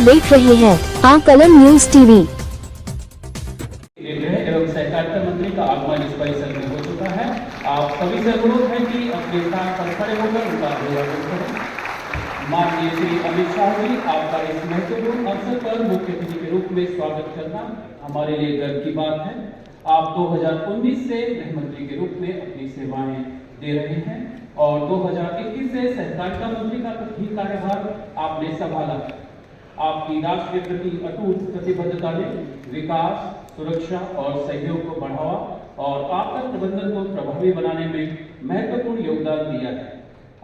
देख रहे हैं आकलन न्यूज टीवी। गृह एवं सहकारिता मंत्री का आगमन इस परिसर में हो चुका है। आप सभी से अनुरोध है कि अपने स्थान पर खड़े होकर उनका अभिवादन करें। माननीय श्री अमित शाह जी, आपका इस महत्वपूर्ण अवसर पर मुख्य अतिथि के रूप में स्वागत करना हमारे लिए गर्व की बात है। आप 2019 से गृह मंत्री के रूप में अपनी सेवाएं दे रहे हैं और 2021 से सहकारिता मंत्री का भी कार्यभार आपने संभाला है। आपकी राष्ट्र के प्रति अटूट प्रतिबद्धता ने विकास, सुरक्षा और सहयोग को बढ़ावा और आपदा प्रबंधन को प्रभावी बनाने में महत्वपूर्ण योगदान दिया है।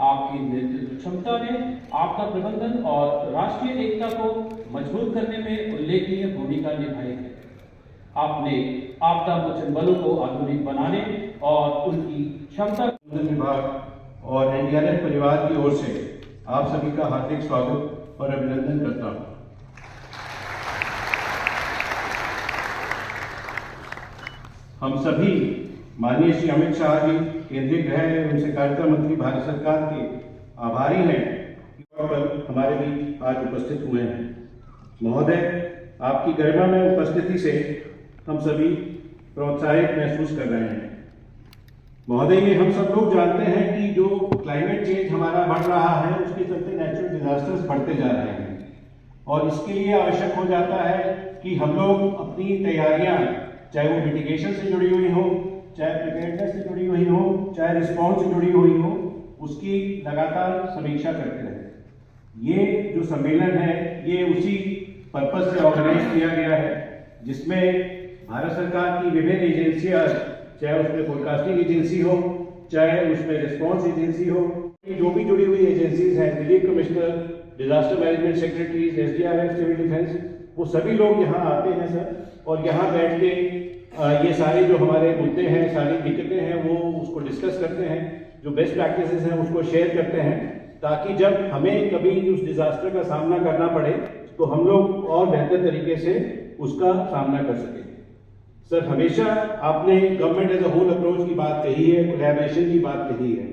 आपकी नेतृत्व क्षमता ने आपदा प्रबंधन और राष्ट्रीय एकता को मजबूत करने में उल्लेखनीय भूमिका निभाई है। आपने आपदा मोचन बलों को आधुनिक बनाने और उनकी क्षमता विभाग और एनडीआरएफ परिवार की ओर से आप सभी का हार्दिक स्वागत और अभिनंदन करता हूं। हम सभी माननीय श्री अमित शाह जी, केंद्रीय गृह एवं सहकारिता मंत्री भारत सरकार के आभारी हैं कि पर हमारे बीच आज उपस्थित हुए हैं। महोदय, आपकी गरिमा में उपस्थिति से हम सभी प्रोत्साहित महसूस कर रहे हैं। महोदय, ये हम सब लोग जानते हैं कि जो क्लाइमेट चेंज हमारा बढ़ रहा है उसके चलते नेचुरल डिजास्टर्स बढ़ते जा रहे हैं और इसके लिए आवश्यक हो जाता है कि हम लोग अपनी तैयारियां, चाहे वो मिटिगेशन से जुड़ी हुई हो, चाहे प्रिपेयर्डनेस से जुड़ी हुई हो, चाहे रिस्पॉन्स से जुड़ी हुई हो, उसकी लगातार समीक्षा करते रहें। ये जो सम्मेलन है ये उसी पर्पस से ऑर्गेनाइज किया गया है जिसमें भारत सरकार की विभिन्न एजेंसियां, चाहे उसमें फोरकास्टिंग एजेंसी हो, चाहे उसमें रिस्पॉन्स एजेंसी हो, जो भी जुड़ी हुई एजेंसीज हैं, relief commissioner, disaster management secretaries, SDRF, civil defence, वो सभी लोग यहाँ आते हैं सर और यहाँ बैठ के ये सारे जो हमारे मुद्दे हैं, सारी दिक्कतें हैं, वो उसको डिस्कस करते हैं, जो बेस्ट प्रैक्टिसेस हैं उसको शेयर करते हैं, ताकि जब हमें कभी उस डिजास्टर का सामना करना पड़े तो हम लोग और बेहतर तरीके से उसका सामना कर सकें। सर, हमेशा आपने government as a whole approach की बात कही है, कोलैबोरेशन की बात कही है।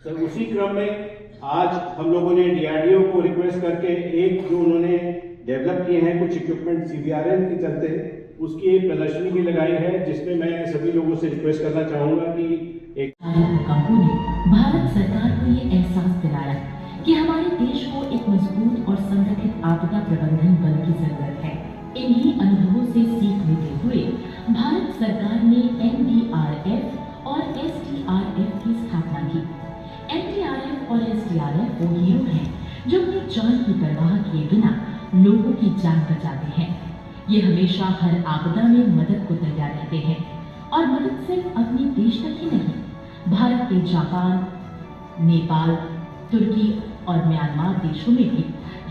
सर, उसी क्रम में आज हम लोगों ने डीआरडीओ को रिक्वेस्ट करके एक जो उन्होंने डेवलप किए हैं कुछ इक्विपमेंट सीबीआरएन के चलते, उसकी एक प्रदर्शनी भी लगाई है जिसमें मैं सभी लोगों से रिक्वेस्ट करना चाहूंगा कि एक भूकंपों ने भारत सरकार को ये एहसास दिलाया कि हमारे देश को एक मजबूत और संगठित आपदा प्रबंधन बल की जरूरत है। इन्हीं अनुभवों से सीख लेते हुए भारत सरकार ने एनडीआरएफ और एसडीआरएफ की स्थापना की। एनडीआरएफ और एसडीआरएफ वो हीरो हैं जो अपनी जान की परवाह किए बिना लोगों की जान बचाते हैं। ये हमेशा हर आपदा में मदद को तैयार रहते हैं और मदद सिर्फ अपने देश तक ही नहीं, भारत के जापान, नेपाल, तुर्की और म्यांमार देशों में भी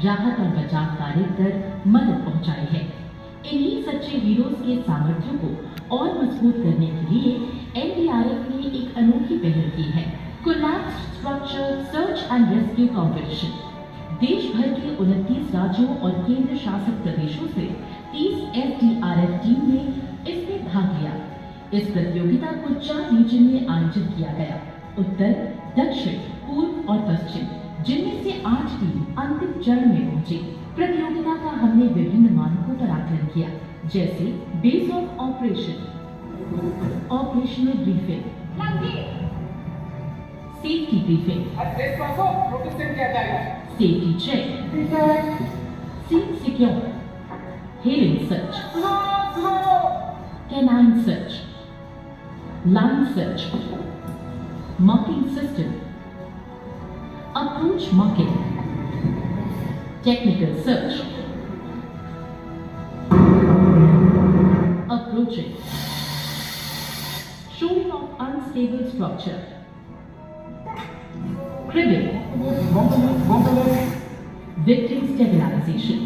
राहत और बचाव कार्य कर मदद पहुंचाई है। इन्हीं सच्चे हीरोज के सामर्थ्यों को और मजबूत करने के लिए एनडीआरएफ ने एक अनोखी पहल की है, collapsed structure search and rescue competition. देश भर के 29 राज्यों और केंद्र शासित प्रदेशों से 30 एसडीआरएफ टीम ने इसमें भाग लिया। इस प्रतियोगिता को 4 रीजन में आयोजित किया गया, उत्तर, दक्षिण, पूर्व और पश्चिम, जिनमें से 8 टीम अंतिम चरण में पहुंची। प्रतियोगिता का हमने विभिन्न मानकों पर आकलन किया, जैसे base of operation, operational briefing, safety briefing, safety check, seat secure, hailing search, canine search, line search, marking system, approach marking, technical search, approaching, showing of unstable structure, cribbing, victim stabilization।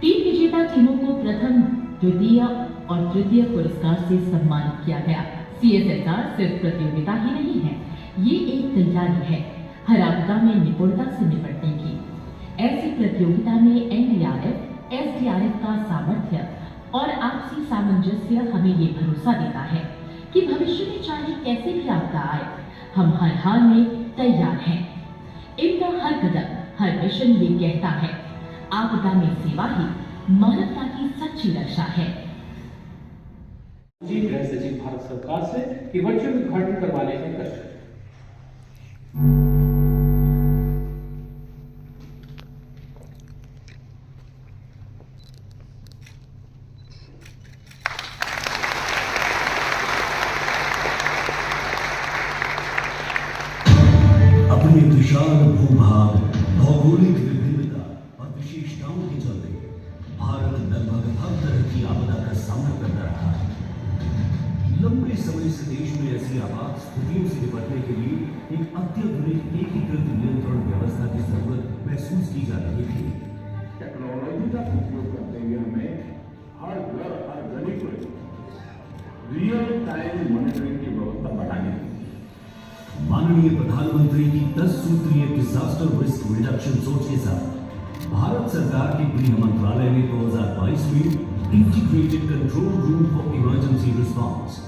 Team विजेता टीमों को प्रथम, द्वितीय और तृतीय पुरस्कार से सम्मानित किया गया। सीएसएसआर सिर्फ प्रतियोगिता ही नहीं है, ये एक तैयारी है हर आपदा में निपुणता से निपटने की। ऐसी प्रतियोगिता में एनडीआरएफ, एसडीआरएफ का सामर्थ्य और आपसी सामंजस्य हमें ये भरोसा देता है कि भविष्य में चाहे कैसे भी आपदा आए, हम हर हाल में तैयार हैं। इनका हर कदम, हर मिशन ये कहता है आपदा में सेवा ही मानवता की सच्ची रक्षा है। जी गृह सचिव भारत सरकार से कि वर्चुअल उद्घाटन करवाने में कष्ट। अपने विशाल भूभाग, भौगोलिक विभिन्नता और विशेषताओं के चलते भारत लगभग हर तरह की आपदा का सामना करता रहा है। लंबे समय से देश में ऐसी आपात स्थितियों से निपटने के लिए एक अत्याधुनिक एकीकृत नियंत्रण व्यवस्था की जरूरत महसूस की जा रही थी। टेक्नोलॉजी का उपयोग करते हुए हमें हर घर हर गली को रियल टाइम मॉनिटरिंग की व्यवस्था बनानी है। माननीय प्रधानमंत्री की 10 सूत्रीय डिजास्टर रिस्क रिडक्शन सोच के साथ भारत सरकार के गृह मंत्रालय ने 2022 में integrated control room for emergency response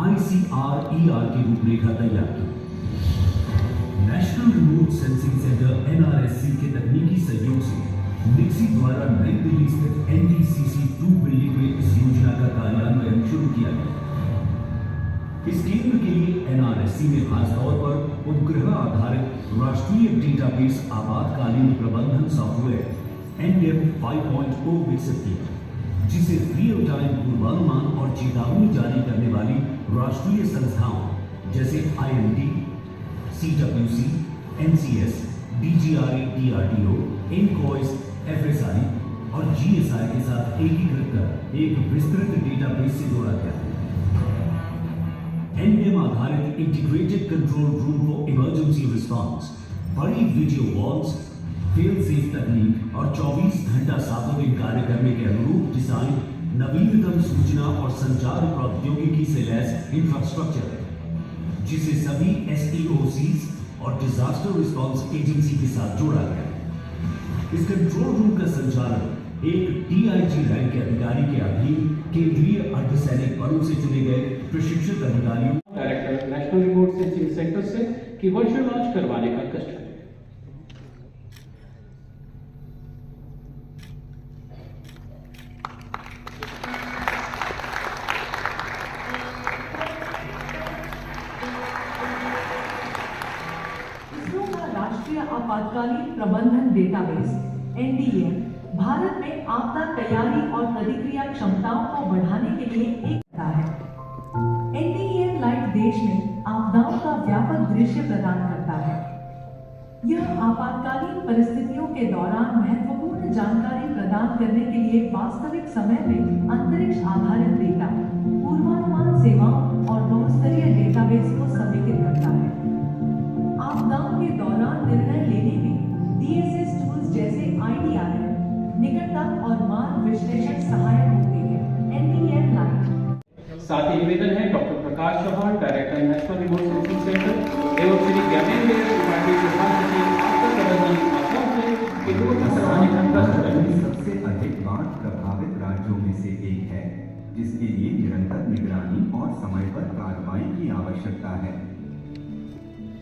ICRER की रूपरेखा तैयार की। National remote sensing centre NRSC के तकनीकी सहयोग से निक्सी द्वारा नई दिल्ली स्थित NDCC 2 बिल्डिंग में इस योजना का कार्यान्वयन शुरू किया गया। इस केंद्र के लिए NRSC ने खासतौर पर उपग्रह आधारित राष्ट्रीय डेटाबेस आपातकालीन प्रबंधन सॉफ्टवेयर NDM 5.0 विकसित किया, जिसे रियल टाइम पूर्वानुमान और चेतावनी जारी करने वाली राष्ट्रीय संस्थाओं जैसे IMD, CWC, NCS, DGRA, DRDO, NCOIS, FSI और GSI के साथ एकीकृत कर एक विस्तृत डेटाबेस से जोड़ा गया है। NDM आधारित integrated control room for emergency response बड़ी वीडियो वॉल्स, फेल सेफ तकनीक और 24 घंटा सातों दिन कार्य करने के अनुरूप डिजाइन, नवीनतम सूचना और संचार प्रौद्योगिकी से लैस इंफ्रास्ट्रक्चर है, जिसे सभी SEOCs और डिजास्टर रिस्पांस एजेंसी के साथ जोड़ा गया है। इस कंट्रोल रूम का संचालन एक DIG रैंक के अधिकारी के अधीन केंद्रीय अर्धसैनिक बलों से चुने गए प्रशिक्षित अधिकारियों director national remote sensing centre से कि वर्चुअल लॉन्च करवाने का कष्ट करें। इसरो का राष्ट्रीय आपातकालीन प्रबंधन डेटाबेस NDM भारत में आपदा तैयारी और प्रतिक्रिया क्षमताओं को बढ़ाने के लिए एक है। NDM लाइट देश में आपदाओं का व्यापक दृश्य प्रदान करता है। यह आपातकालीन परिस्थितियों के दौरान महत्वपूर्ण जानकारी प्रदान करने के लिए वास्तविक समय में अंतरिक्ष आधारित डेटा, पूर्वानुमान सेवाओं और बहुस्तरीय डेटाबेस को समेकित करता है। आपदाओं के दौरान निर्णय लेने में DSS टूल्स जैसे IDRM, निकटतम और मान विश्लेषण सहायक होते हैं। NDM light. साथ ही निवेदन है doctor Prakash Chauhan, director national remote sensing centre एवं श्री ज्ञानेंद्र त्रिपाठी प्रधान सचिव आपदा प्रबंधन आश्रम से कि दुर्घटना करवाने का कष्ट करें। सबसे अधिक बाढ़ प्रभावित राज्यों में से एक है, जिसके लिए निरंतर निगरानी और समय पर कार्रवाई की आवश्यकता है।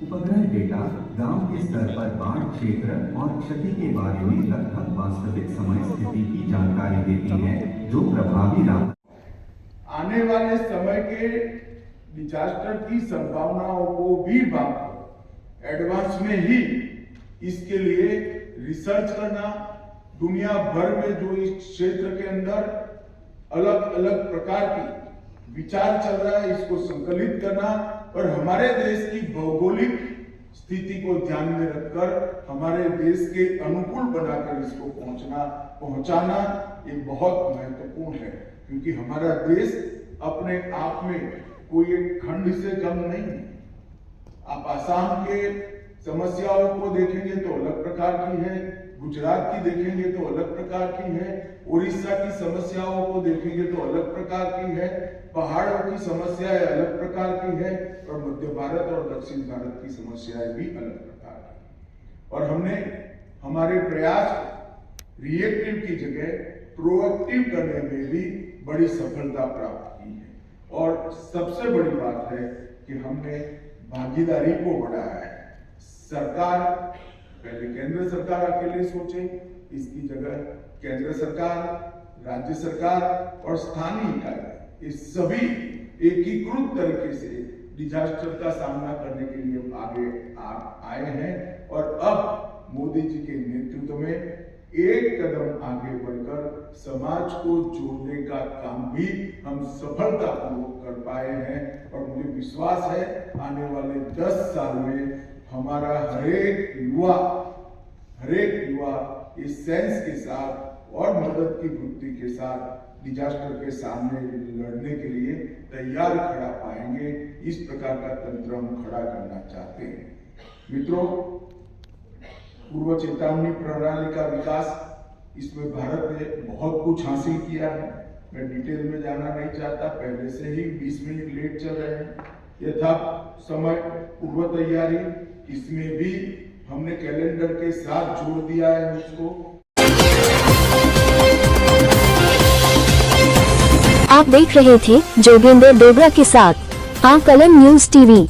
उपग्रह डेटा गांव के स्तर पर बाढ़ क्षेत्र और क्षति के बारे में लगभग वास्तविक समय स्थिति की जानकारी देती है, जो प्रभावी राहत आने वाले समय के डिजास्टर की संभावनाओं को भी एडवांस में ही इसके लिए रिसर्च करना, दुनिया भर में जो इस क्षेत्र के अंदर अलग अलग प्रकार की विचार चल रहा है, इसको संकलित करना और हमारे देश की भौगोलिक स्थिति को ध्यान में रखकर हमारे देश के अनुकूल बनाकर इसको पहुंचाना ये बहुत महत्वपूर्ण है, क्योंकि हमारा देश अपने आप में कोई एक खंड से कम नहीं है। आप आसाम के समस्याओं को देखेंगे तो अलग प्रकार की है, गुजरात की देखेंगे तो अलग प्रकार की है, उड़ीसा की समस्याओं को देखेंगे तो अलग प्रकार की है, पहाड़ों की समस्याएं अलग प्रकार की है और मध्य भारत और दक्षिण भारत की समस्याएं भी अलग प्रकार की। और हमने हमारे प्रयास रिएक्टिव की जगह प्रोएक्टिव करने में भी बड़ी सफलता प्राप्त की है। और सबसे बड़ी बात है कि हमने भागीदारी को बढ़ाया है। सरकार पहले केंद्र सरकार अकेले सोचे, इसकी जगह केंद्र सरकार, राज्य सरकार और स्थानीय इकाई ये सभी एकीकृत तरीके से डिजास्टर का सामना करने के लिए आगे आए हैं और अब मोदी जी के नेतृत्व में एक कदम आगे बढ़कर समाज को जोड़ने का काम भी हम सफलतापूर्वक कर पाए हैं और मुझे विश्वास है आने वाले 10 साल में हमारा हरेक युवा इस सेंस के साथ और मदद की वृत्ति के साथ डिजास्टर के सामने लड़ने के लिए तैयार खड़ा पाएंगे। इस प्रकार का तंत्र हम खड़ा करना चाहते हैं। मित्रों, पूर्व चेतावनी प्रणाली का विकास, इसमें भारत ने बहुत कुछ हासिल किया है। मैं डिटेल में जाना नहीं चाहता, पहले से ही 20 मिनट लेट चल रहे हैं। यथा समय पूर्व तैयारी, इसमें भी हमने कैलेंडर के साथ जोड़ दिया है उसको। आप देख रहे थे जोगेंद्र डोगरा के साथ कलम न्यूज टीवी।